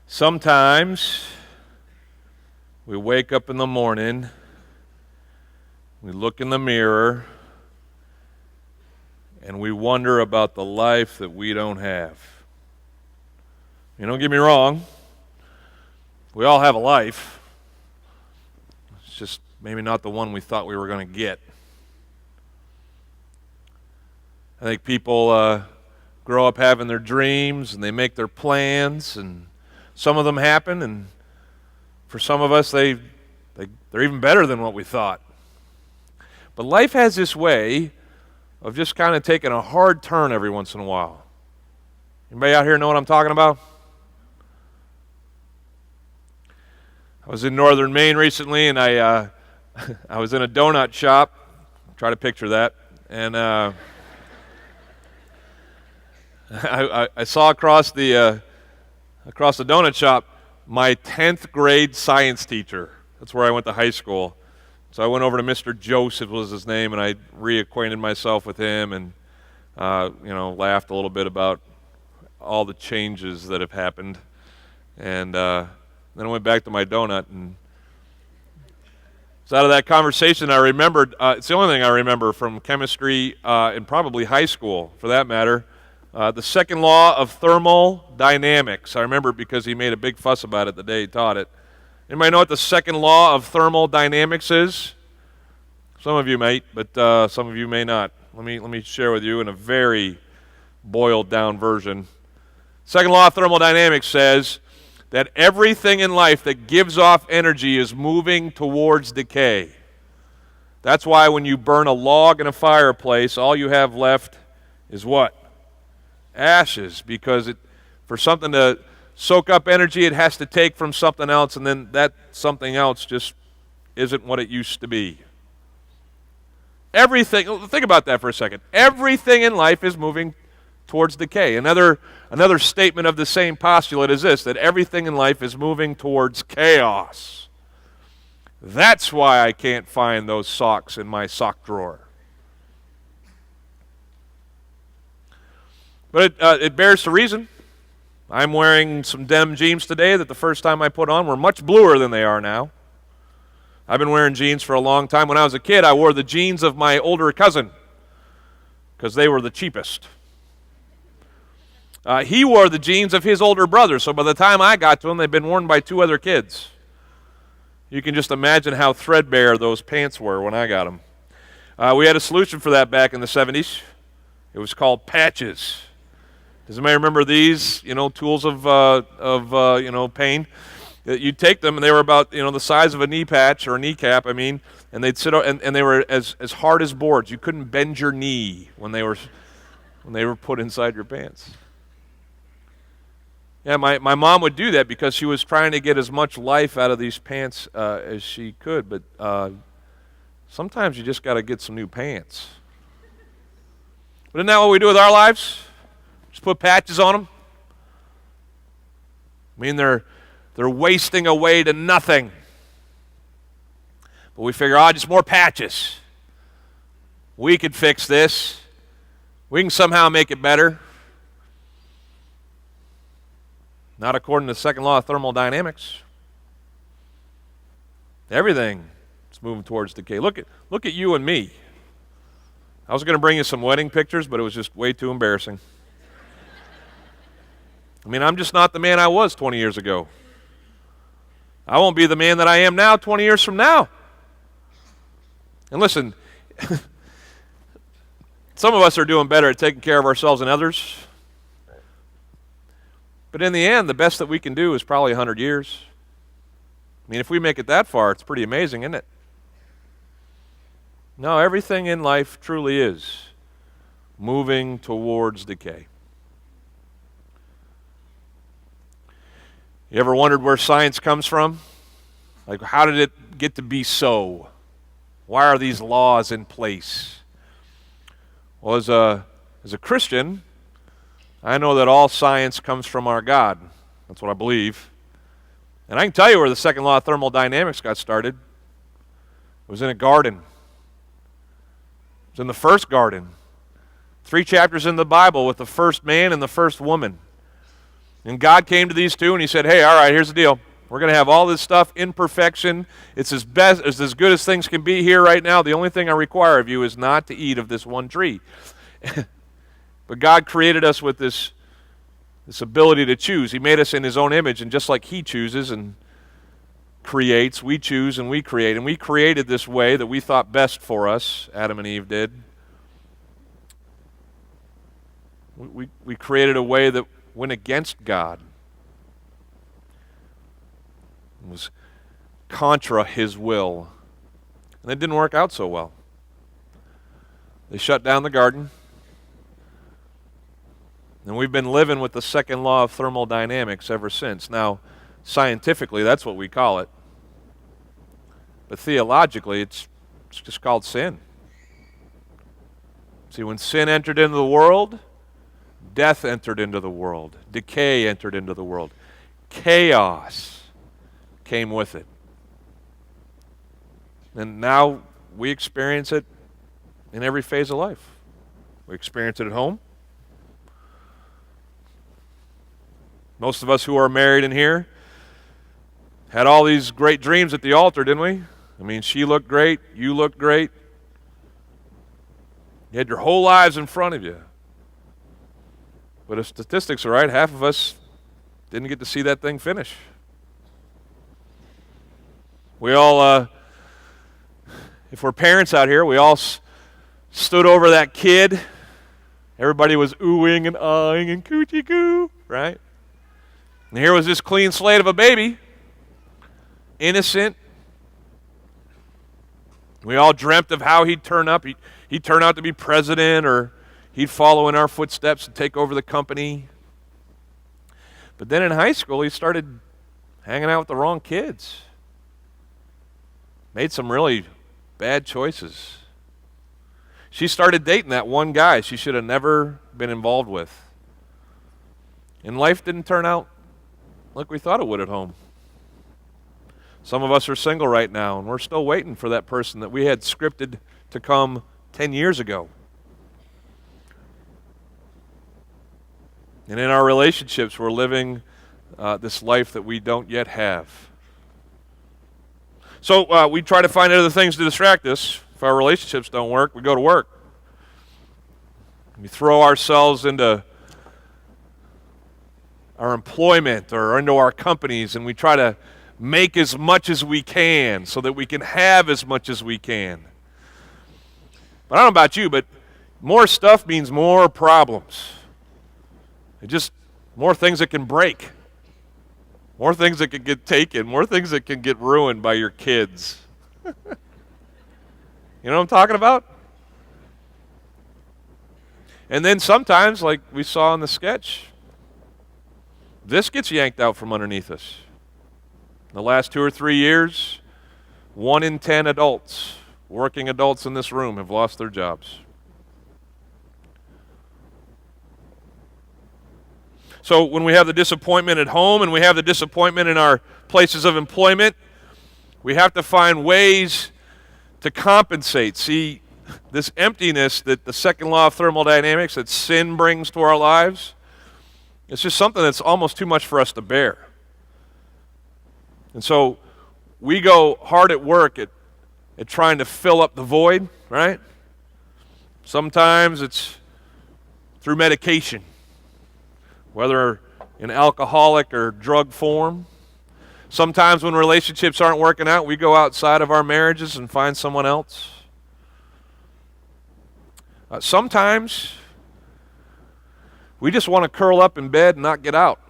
Sometimes we wake up in the morning, we look in the mirror, and we wonder about the life that we don't have. Don't get me wrong, we all have a life. It's just maybe not the one we thought we were going to get. I think people grow up having their dreams and they make their plans, and some of them happen, and for some of us they're even better than what we thought. But life has this way of just kind of taking a hard turn every once in a while. Anybody out here know what I'm talking about? I was in northern Maine recently, and I was in a donut shop. Try to picture that. And I saw across the donut shop my 10th grade science teacher. That's where I went to high school. So I went over to Mr. Joseph was his name, and I reacquainted myself with him and laughed a little bit about all the changes that have happened. And then I went back to my donut, and so out of that conversation I remembered, it's the only thing I remember from chemistry and probably high school for that matter, the second law of thermodynamics. I remember it because he made a big fuss about it the day he taught it. Anybody know what the second law of thermodynamics is? Some of you might, but some of you may not. Let me share with you in a very boiled down version. Second law of thermodynamics says that everything in life that gives off energy is moving towards decay. That's why when you burn a log in a fireplace, all you have left is what? Ashes, because for something to soak up energy, it has to take from something else, and then that something else just isn't what it used to be. Everything, think about that for a second. Everything in life is moving towards decay. Another statement of the same postulate is this, that everything in life is moving towards chaos. That's why I can't find those socks in my sock drawer. But it bears to reason. I'm wearing some denim jeans today that the first time I put on were much bluer than they are now. I've been wearing jeans for a long time. When I was a kid, I wore the jeans of my older cousin because they were the cheapest. He wore the jeans of his older brother, so by the time I got to them, they'd been worn by two other kids. You can just imagine how threadbare those pants were when I got them. We had a solution for that back in the 70s. It was called patches. Does anybody remember these, tools of pain? You'd take them, and they were about, the size of a knee patch or a kneecap, and they'd sit, and they were as hard as boards. You couldn't bend your knee when they were put inside your pants. Yeah, my mom would do that because she was trying to get as much life out of these pants as she could, but sometimes you just got to get some new pants. But isn't that what we do with our lives? Just put patches on them. They're wasting away to nothing. But we figure, just more patches. We could fix this. We can somehow make it better. Not according to the second law of thermodynamics. Everything is moving towards decay. Look at you and me. I was going to bring you some wedding pictures, but it was just way too embarrassing. I'm just not the man I was 20 years ago. I won't be the man that I am now 20 years from now. And listen, some of us are doing better at taking care of ourselves than others. But in the end, the best that we can do is probably 100 years. If we make it that far, it's pretty amazing, isn't it? No, everything in life truly is moving towards decay. You ever wondered where science comes from? Like, how did it get to be so? Why are these laws in place? Well, as a Christian, I know that all science comes from our God. That's what I believe. And I can tell you where the second law of thermodynamics got started. It was in a garden. It was in the first garden. 3 chapters in the Bible with the first man and the first woman. And God came to these two and he said, hey, all right, here's the deal. We're going to have all this stuff in perfection. It's as good as things can be here right now. The only thing I require of you is not to eat of this one tree. But God created us with this ability to choose. He made us in his own image, and just like he chooses and creates, we choose and we create. And we created this way that we thought best for us, Adam and Eve did. We created a way that went against God. It was contra his will. And it didn't work out so well. They shut down the garden. And we've been living with the second law of thermodynamics ever since. Now, scientifically, that's what we call it. But theologically, it's just called sin. See, when sin entered into the world, death entered into the world. Decay entered into the world. Chaos came with it. And now we experience it in every phase of life. We experience it at home. Most of us who are married in here had all these great dreams at the altar, didn't we? I mean, she looked great, you looked great. You had your whole lives in front of you. But if statistics are right, half of us didn't get to see that thing finish. We all, if we're parents out here, we all stood over that kid. Everybody was oohing and ahhing and coochie coo, right? And here was this clean slate of a baby, innocent. We all dreamt of how he'd turn up. He'd turn out to be president, or he'd follow in our footsteps and take over the company. But then in high school, he started hanging out with the wrong kids. Made some really bad choices. She started dating that one guy she should have never been involved with. And life didn't turn out like we thought it would at home. Some of us are single right now, and we're still waiting for that person that we had scripted to come 10 years ago. And in our relationships, we're living this life that we don't yet have. So we try to find other things to distract us. If our relationships don't work, we go to work. We throw ourselves into our employment or into our companies, and we try to make as much as we can so that we can have as much as we can. But I don't know about you, but more stuff means more problems. It just more things that can break. More things that can get taken. More things that can get ruined by your kids. You know what I'm talking about? And then sometimes, like we saw in the sketch, this gets yanked out from underneath us. In the last 2 or 3 years, 1 in 10 adults, working adults in this room, have lost their jobs. So when we have the disappointment at home and we have the disappointment in our places of employment, we have to find ways to compensate. See, this emptiness that the second law of thermodynamics, that sin brings to our lives, it's just something that's almost too much for us to bear. And so we go hard at work at trying to fill up the void, right? Sometimes it's through medication, whether in alcoholic or drug form. Sometimes when relationships aren't working out, we go outside of our marriages and find someone else. Sometimes we just want to curl up in bed and not get out.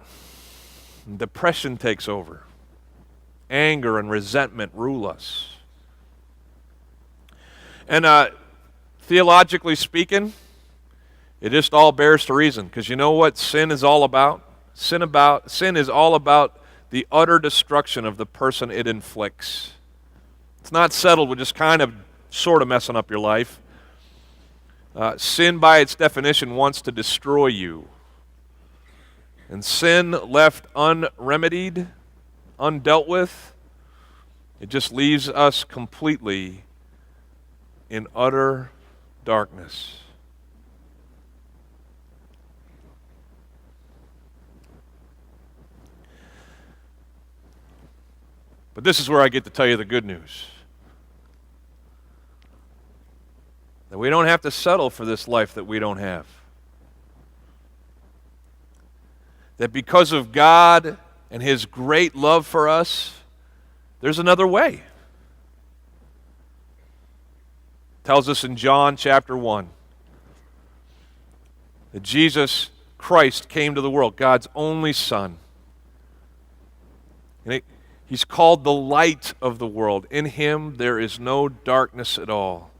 And depression takes over. Anger and resentment rule us. And theologically speaking, it just all bears to reason. Because you know what sin is all about? Sin is all about the utter destruction of the person it inflicts. It's not settled with just kind of sort of messing up your life. Sin, by its definition, wants to destroy you. And sin left unremedied, undealt with, it just leaves us completely in utter darkness. But this is where I get to tell you the good news. That we don't have to settle for this life that we don't have. That because of God and His great love for us, there's another way. It tells us in John chapter 1 that Jesus Christ came to the world, God's only Son. He's called the light of the world. In Him there is no darkness at all.